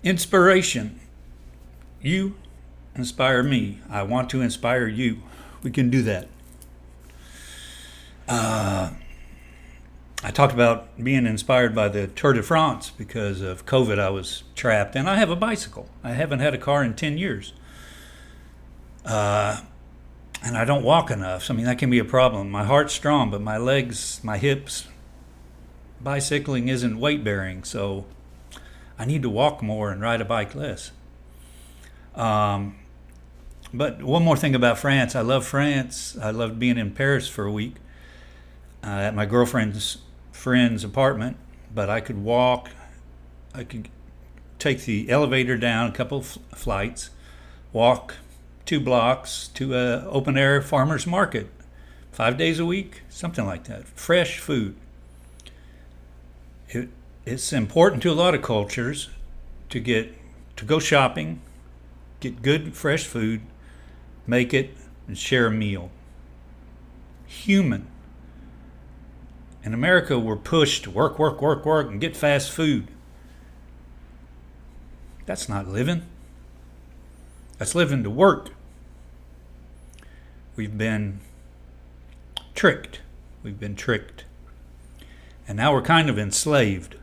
Inspiration. You inspire me. I want to inspire you. We can do that. I talked about being inspired by the Tour de France because of COVID. I was trapped, and I have a bicycle. I haven't had a car in 10 years. And I don't walk enough. So, I mean, that can be a problem. My heart's strong, but my legs, my hips, bicycling isn't weight bearing. So I need to walk more and ride a bike less. But one more thing about France. I love France. I loved being in Paris for a week at my girlfriend's friend's apartment. But I could walk. I could take the elevator down a couple of flights, walk 2 blocks to a open air farmer's market 5 days a week, something like that. Fresh food. It's important to a lot of cultures to go shopping, get good fresh food, make it, and share a meal. Human. In America, we're pushed to work, work, work, work, and get fast food. That's not living. That's living to work. We've been tricked. We've been tricked. And now we're kind of enslaved.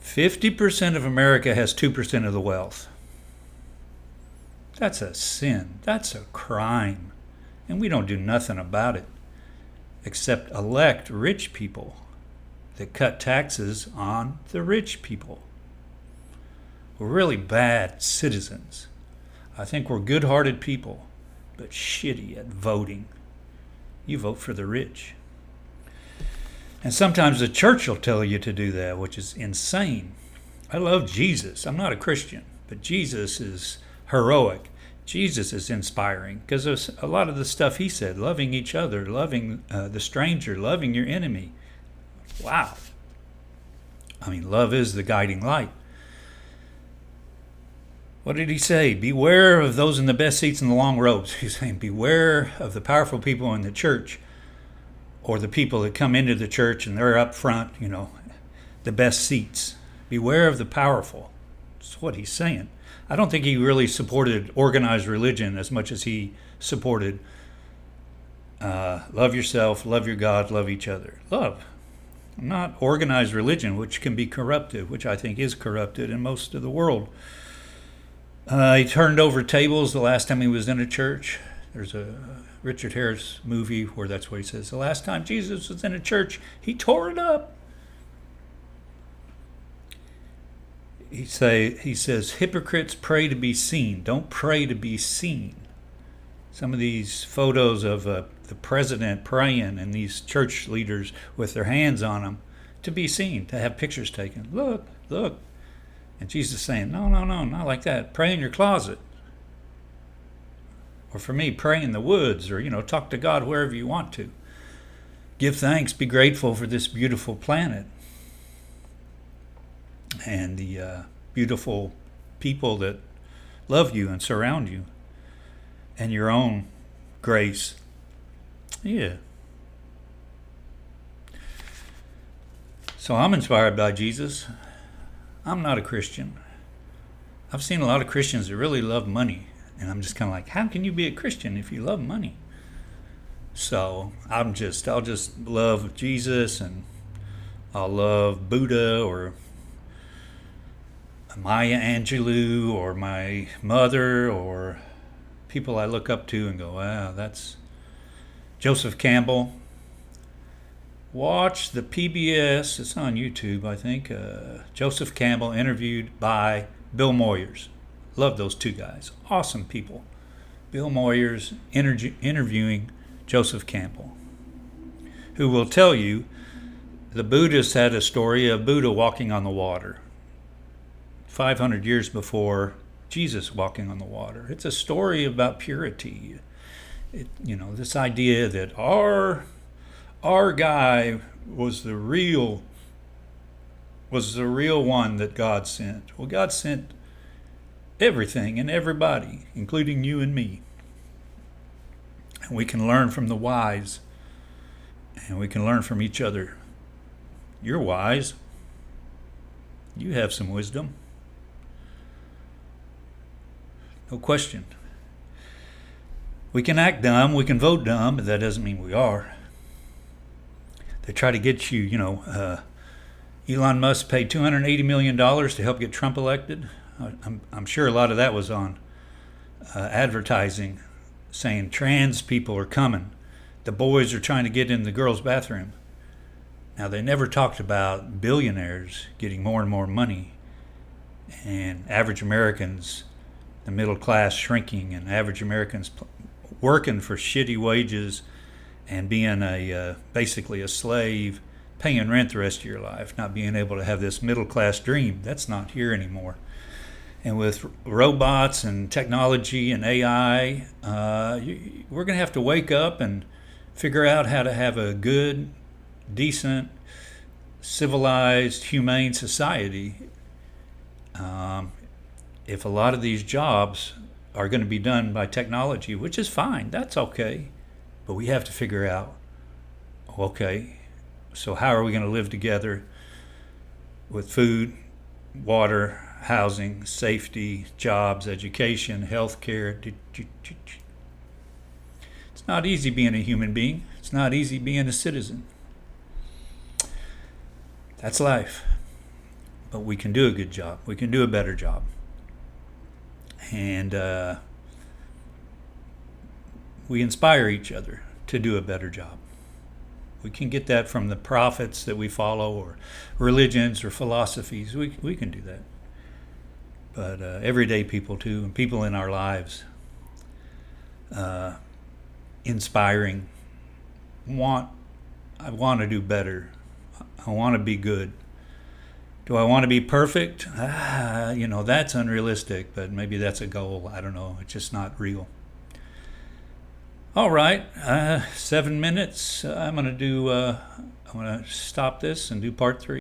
50% of America has 2% of the wealth. That's a sin. That's a crime. And we don't do nothing about it except elect rich people that cut taxes on the rich people. We're really bad citizens. I think we're good-hearted people, but shitty at voting. You vote for the rich. And sometimes the church will tell you to do that, which is insane. I love Jesus. I'm not a Christian, but Jesus is heroic. Jesus is inspiring because there's a lot of the stuff he said, loving each other, loving the stranger, loving your enemy. Wow. I mean, love is the guiding light. What did he say? Beware of those in the best seats in the long robes. He's saying beware of the powerful people in the church, or the people that come into the church and they're up front, the best seats. Beware of the powerful. That's what he's saying. I don't think he really supported organized religion as much as he supported love yourself, love your God, love each other. Love. Not organized religion, which can be corrupted, which I think is corrupted in most of the world. He turned over tables the last time he was in a church. There's a Richard Harris movie where that's what he says. The last time Jesus was in a church, he tore it up. He says, hypocrites pray to be seen. Don't pray to be seen. Some of these photos of the president praying and these church leaders with their hands on them to be seen, to have pictures taken. Look, look. And Jesus is saying, no, not like that. Pray in your closet. Or for me, pray in the woods, or, talk to God wherever you want to. Give thanks, be grateful for this beautiful planet and the beautiful people that love you and surround you, and your own grace. Yeah. So I'm inspired by Jesus. I'm not a Christian. I've seen a lot of Christians that really love money, and I'm just kind of like, how can you be a Christian if you love money? So I'll just love Jesus, and I'll love Buddha or Maya Angelou or my mother or people I look up to and go, wow, that's Joseph Campbell. Watch the PBS, it's on YouTube, I think, Joseph Campbell interviewed by Bill Moyers. Love those two guys. Awesome people. Bill Moyers interviewing Joseph Campbell, who will tell you the Buddhists had a story of Buddha walking on the water 500 years before Jesus walking on the water. It's a story about purity. This idea that our guy was the real one that God sent. Well, God sent everything and everybody, including you and me. And we can learn from the wise, and we can learn from each other. You're wise. You have some wisdom. No question. We can act dumb, we can vote dumb, but that doesn't mean we are. They try to get you, Elon Musk paid $280 million to help get Trump elected. I'm sure a lot of that was on advertising saying trans people are coming. The boys are trying to get in the girls' bathroom. Now, they never talked about billionaires getting more and more money and average Americans, the middle class, shrinking, and average Americans working for shitty wages and being basically a slave, paying rent the rest of your life, not being able to have this middle class dream. That's not here anymore. And with robots and technology and AI, we're going to have to wake up and figure out how to have a good, decent, civilized, humane society. If a lot of these jobs are going to be done by technology, which is fine, that's okay. But we have to figure out, okay, so how are we going to live together with food, water, housing, safety, jobs, education, health care? It's not easy being a human being. It's not easy being a citizen. That's life. But we can do a good job. We can do a better job. And we inspire each other to do a better job. We can get that from the prophets that we follow, or religions or philosophies. We can do that. But everyday people too, and people in our lives, inspiring. I want to do better. I want to be good. Do I want to be perfect? That's unrealistic, but maybe that's a goal. I don't know. It's just not real. All right, 7 minutes. I'm going to stop this and do part 3.